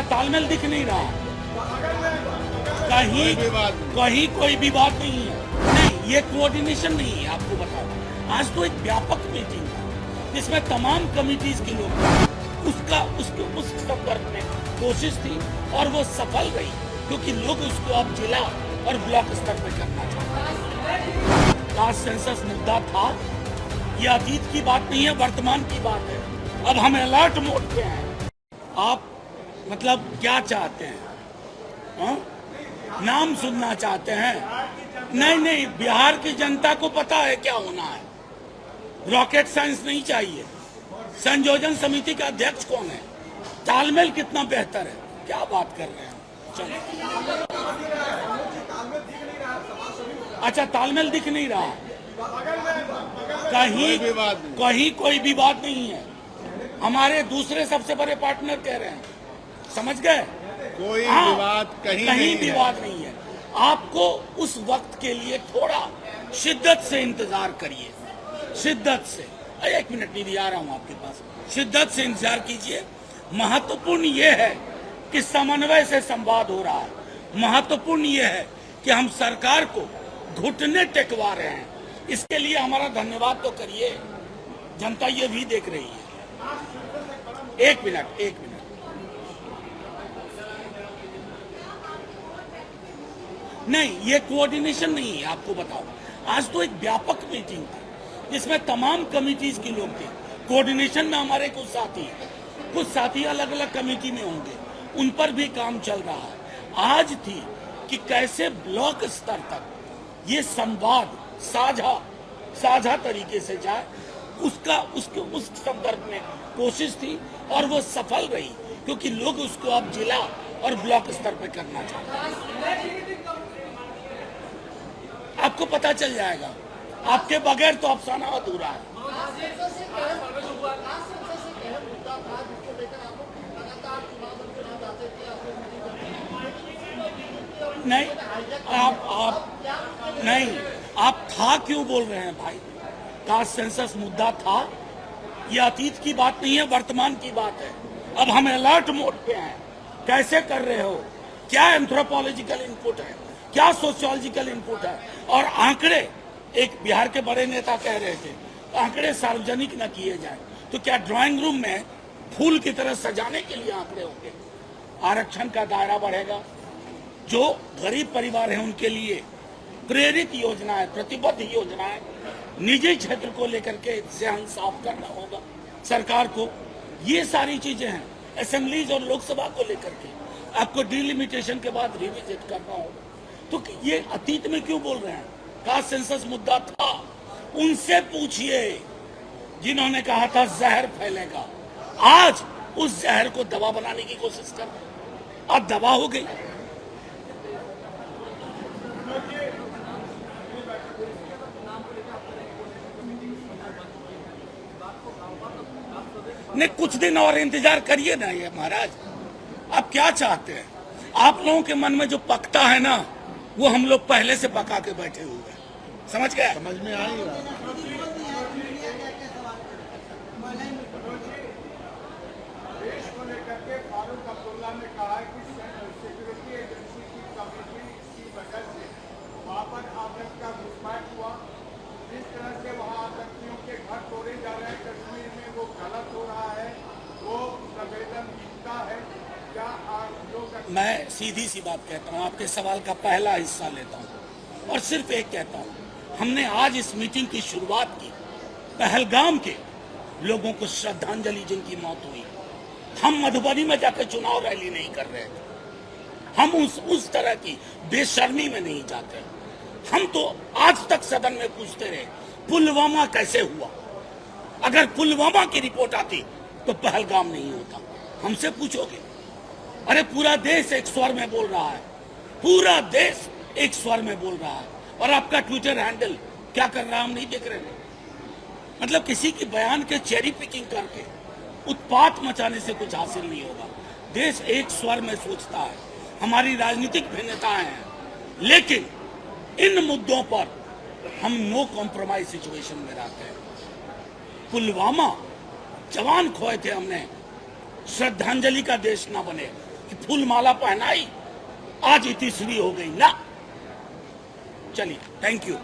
अच्छा, तालमेल दिख नहीं रहा, कहीं कहीं कोई विवाद नहीं है। नहीं, ये कोऑर्डिनेशन नहीं है। आपको बताओ, आज तो एक व्यापक मीटिंग था जिसमें तमाम कमिटीज के लोग थे। उस संदर्भ में कोशिश थी और वो सफल रही, क्योंकि लोग उसको अब जिला और ब्लॉक स्तर पे करना चाहते हैं। कास्ट सेंसस मुद्दा था, ये अतीत की बात नहीं है, वर्तमान की बात है। अब हम अलर्ट मोड पे हैं। आप मतलब क्या चाहते हैं? हा? नाम सुनना चाहते हैं? नहीं, बिहार की जनता को पता है क्या होना है। रॉकेट साइंस नहीं चाहिए। संयोजन समिति का अध्यक्ष कौन है? तालमेल कितना बेहतर है। क्या बात कर रहे हैं? चलो, अच्छा, तालमेल दिख नहीं रहा, कहीं कोई विवाद नहीं है। हमारे दूसरे सबसे बड़े पार्टनर कह रहे हैं, समझ गए? कोई विवाद कहीं विवाद नहीं है। आपको उस वक्त के लिए थोड़ा शिद्दत से इंतजार करिए, शिद्दत से। एक मिनट दीदी, आ रहा हूं आपके पास। शिद्दत से इंतजार कीजिए। महत्वपूर्ण ये है कि समन्वय से संवाद हो रहा है। महत्वपूर्ण ये है कि हम सरकार को घुटने टेकवा रहे हैं। इसके लिए हमारा धन्यवाद तो करिए, जनता ये भी देख रही है। एक मिनट। नहीं, ये कोऑर्डिनेशन नहीं है। आपको बताओ, आज तो एक व्यापक मीटिंग थी जिसमें तमाम कमिटीज के लोग थे। कोऑर्डिनेशन में हमारे कुछ साथी अलग अलग कमेटी में होंगे, उन पर भी काम चल रहा है। आज थी कि कैसे ब्लॉक स्तर तक ये संवाद साझा तरीके से जाए, उस संदर्भ में कोशिश थी और वो सफल रही, क्योंकि लोग उसको अब जिला और ब्लॉक स्तर पे करना चाहते हैं। आपको पता चल जाएगा, आपके बगैर तो अफसाना अधूरा है। नहीं, आप था क्यों बोल रहे हैं भाई? कास्ट सेंसस मुद्दा था, ये अतीत की बात नहीं है, वर्तमान की बात है। अब हम अलर्ट मोड पे हैं। कैसे कर रहे हो? क्या एंथ्रोपोलॉजिकल इनपुट है, क्या सोशियोलॉजिकल इनपुट है? और आंकड़े, एक बिहार के बड़े नेता कह रहे थे, आंकड़े सार्वजनिक न किए जाए तो क्या ड्राइंग रूम में फूल की तरह सजाने के लिए आंकड़े होंगे? आरक्षण का दायरा बढ़ेगा, जो गरीब परिवार है उनके लिए प्रेरित योजना है, प्रतिबद्ध योजना है। निजी क्षेत्र को लेकर के ध्यान साफ करना होगा सरकार को। ये सारी चीजें हैं। असेंबलीज और लोकसभा को लेकर के आपको डिलिमिटेशन के बाद रिविजिट करना होगा। तो ये अतीत में क्यों बोल रहे हैं? कास्ट सेंसस मुद्दा था, उनसे पूछिए जिन्होंने कहा था जहर फैलेगा। आज उस जहर को दवा बनाने की कोशिश कर रहे हैं। अब दवा हो गई। नहीं, कुछ दिन और इंतजार करिए ना ये महाराज। आप क्या चाहते हैं? आप लोगों के मन में जो पकता है ना, वो हम लोग पहले से पका के बैठे हुए हैं। समझ गए? समझ में आ ही रहा। जिस तरह से वहाँ आतंकियों के घर तोड़े जा रहे हैं कश्मीर में, वो गलत हो रहा है, वो संवेदनहीनता है। क्या मैं सीधी सी बात कहता हूँ, आपके सवाल का पहला हिस्सा लेता हूँ और सिर्फ एक कहता हूँ, हमने आज इस मीटिंग की शुरुआत की पहलगाम के लोगों को श्रद्धांजलि जिनकी मौत हुई। हम मधुबनी में जाकर चुनाव रैली नहीं कर रहे थे। हम उस तरह की बेशर्मी में नहीं जाते। हम तो आज तक सदन में पूछते रहे, पुलवामा कैसे हुआ? अगर पुलवामा की रिपोर्ट आती तो पहलगाम नहीं होता। हमसे पूछोगे? अरे पूरा देश एक स्वर में बोल रहा है, पूरा देश एक स्वर में बोल रहा है। और आपका ट्विटर हैंडल क्या कर रहा है हम नहीं देख रहे। मतलब किसी की बयान के चेरी पिकिंग करके उत्पात मचाने से कुछ हासिल नहीं होगा। देश एक स्वर में सोचता है। हमारी राजनीतिक भिन्नताएं हैं, लेकिन इन मुद्दों पर हम नो कॉम्प्रोमाइज सिचुएशन में रहते हैं। पुलवामा जवान खोए थे हमने, श्रद्धांजलि का देश ना बने। कि फूल माला पहनाई, आज इतिश्री हो गई ना। चलिए, थैंक यू।